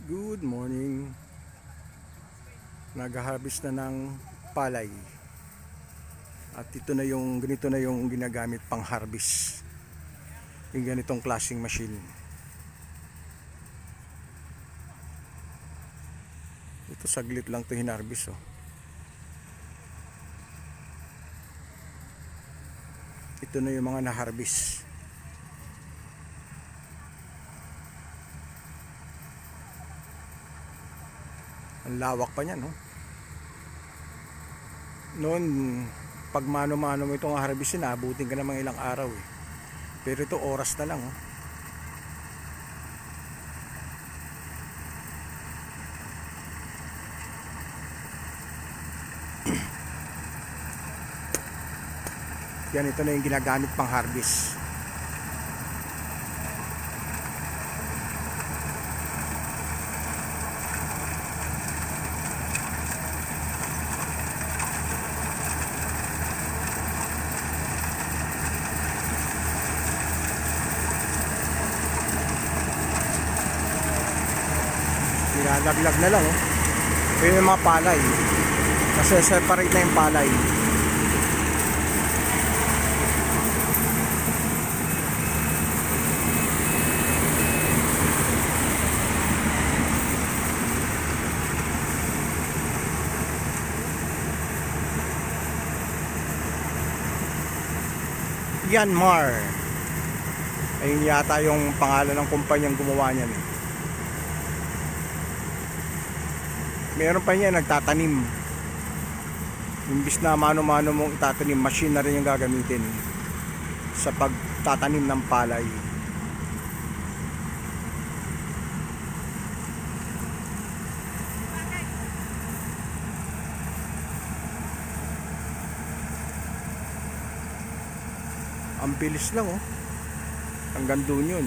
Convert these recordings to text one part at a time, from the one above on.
Good morning. Nag-harvest na ng palay. At ito na yung ganito na yung ginagamit pang harvest. Yung ganitong klaseng machine. Ito saglit lang to hinarvest oh. Ito na yung mga na-harvest. Ang lawak pa niyan, no? Noon, pag mano-mano mo itong harvestin, abutin ka namang ilang araw eh. Pero ito oras na lang, oh. Yan, ito na yung ginagamit pang harvest. Nilalaglag na lang, oh. Ito yung mga palay. Kasi separate na yung palay. Yanmar. Ayun yata yung pangalan ng kumpanyang gumawa niyan eh. Meron pa niya nagtatanim. Imbis na mano-mano mong itatanim, machine na rin yung gagamitin sa pagtatanim ng palay. Ang bilis lang oh. Hanggang doon yun.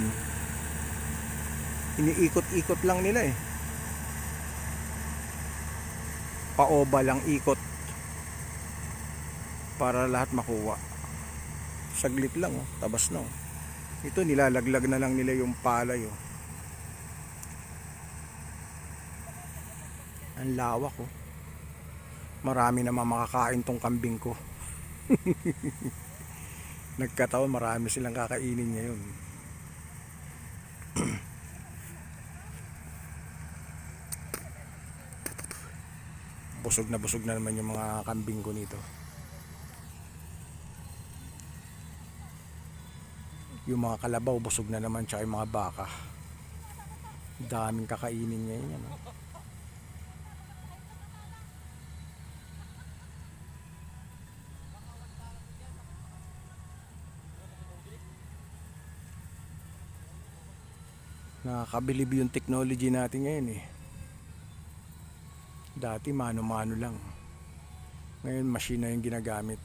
Iniikot-ikot lang nila eh. Pa-oval lang ikot para lahat makuha. Saglit lang oh, tabas na oh. Ito nilalaglag na lang nila yung palay oh. Ang lawak oh. Marami naman makakain tong kambing ko. Nagkataon marami silang kakainin ngayon. Busog na naman yung mga kambing ko nito. Yung mga kalabaw busog na naman, tsaka yung mga baka. Daming kakainin ngayon yan, oh. Nakakabilib yung technology natin ngayon eh. Dati mano-mano lang. Ngayon machine na yung ginagamit.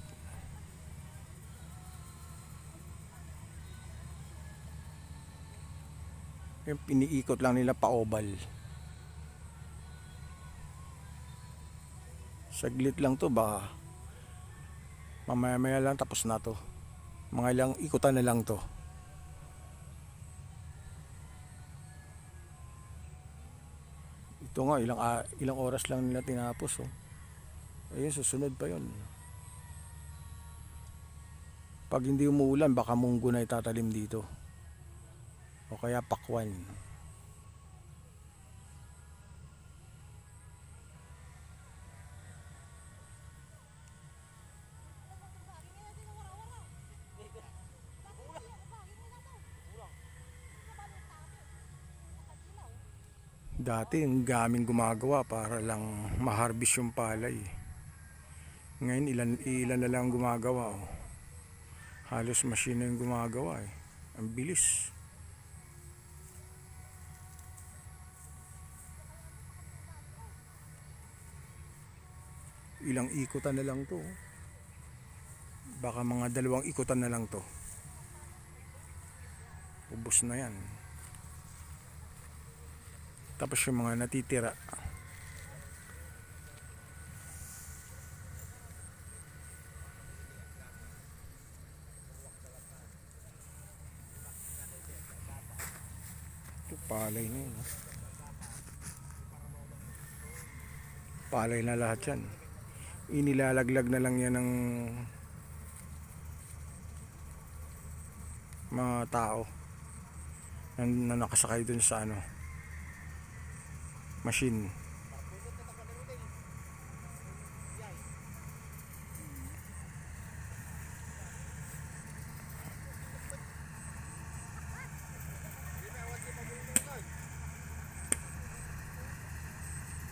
Yung piniikot lang nila pa-oval. Saglit lang to, baka mamaya-maya lang tapos na to. Mga ilang ikutan na lang to. Ito nga, ilang oras lang nila tinapos oh. Ayun, susunod pa yun. Pag hindi umuulan, baka munggo na itatalim dito. O kaya pakwan. Dati ang gaming gumagawa para lang ma-harvest yung palay. Ngayon ilan na lang gumagawa oh. Halos machine na yung gumagawa eh. Ang bilis. Ilang ikutan na lang to. Baka mga 2 ikutan na lang to. Ubos na yan. Tapos yung mga natitira, ito palay na yun. Palay na lahat yan. Inilalaglag na lang yan ng mga tao na nakasakay dun sa ano, machine.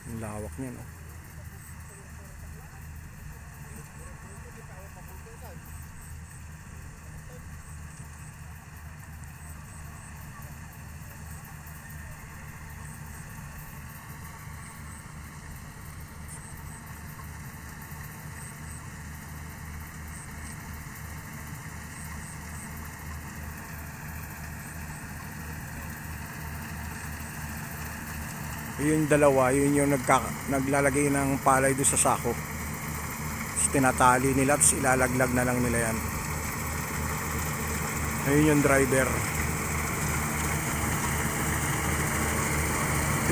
Ang lawak niya, no? Yung dalawa, yun yung naglalagay ng palay doon sa sako. Tapos tinatali nila, tapos ilalaglag na lang nila yan. Ayun yung driver.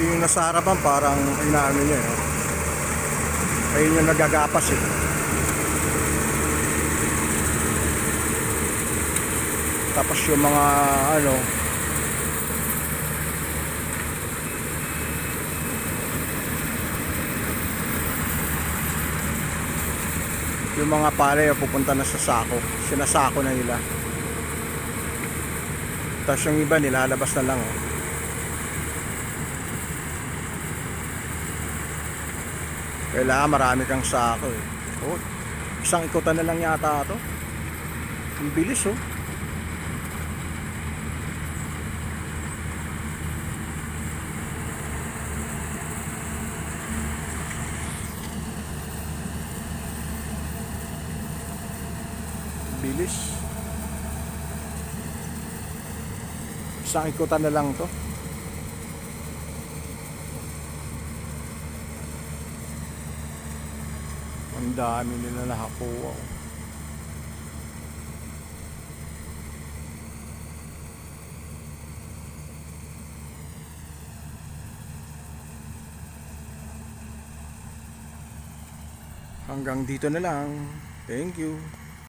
Yung nasa harapan parang inaano niya, eh. Ayun yung nagagapas, eh. Tapos yung mga ano, yung mga palay pupunta na sa sako, sinasako na nila. Tapos yung iba nilalabas na lang, oh. Kailangan marami kang sako, eh. Oh, isang ikutan na lang yata ito. Ang bilis, oh. Bilis. Isang ikutan na lang to. Ang dami nila nakakuha, oh. Hanggang dito na lang. Thank you.